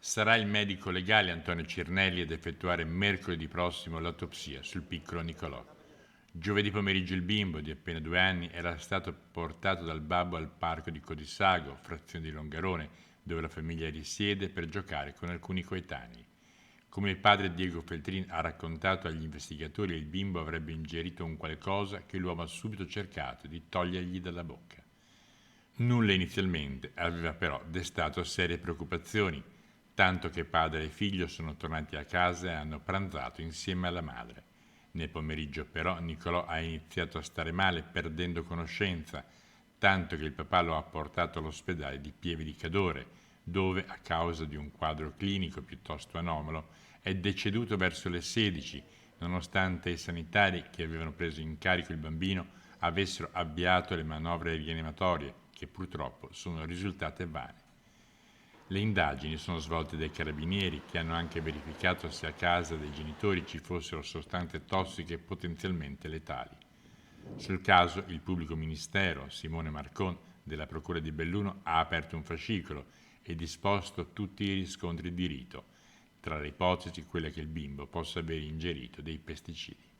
Sarà il medico legale Antonio Cirnelli ad effettuare mercoledì prossimo l'autopsia sul piccolo Nicolò. Giovedì pomeriggio il bimbo, di appena 2 anni, era stato portato dal babbo al parco di Codissago, frazione di Longarone, dove la famiglia risiede, per giocare con alcuni coetanei. Come il padre Diego Feltrin ha raccontato agli investigatori, il bimbo avrebbe ingerito un qualcosa che l'uomo ha subito cercato di togliergli dalla bocca. Nulla inizialmente aveva però destato serie preoccupazioni, tanto che padre e figlio sono tornati a casa e hanno pranzato insieme alla madre. Nel pomeriggio però Nicolò ha iniziato a stare male, perdendo conoscenza, tanto che il papà lo ha portato all'ospedale di Pieve di Cadore, dove, a causa di un quadro clinico piuttosto anomalo, è deceduto verso le 16, nonostante i sanitari che avevano preso in carico il bambino avessero avviato le manovre rianimatorie, che purtroppo sono risultate vane. Le indagini sono svolte dai carabinieri, che hanno anche verificato se a casa dei genitori ci fossero sostanze tossiche potenzialmente letali. Sul caso il pubblico ministero, Simone Marcon, della Procura di Belluno, ha aperto un fascicolo e disposto tutti i riscontri di rito, tra le ipotesi quella che il bimbo possa aver ingerito dei pesticidi.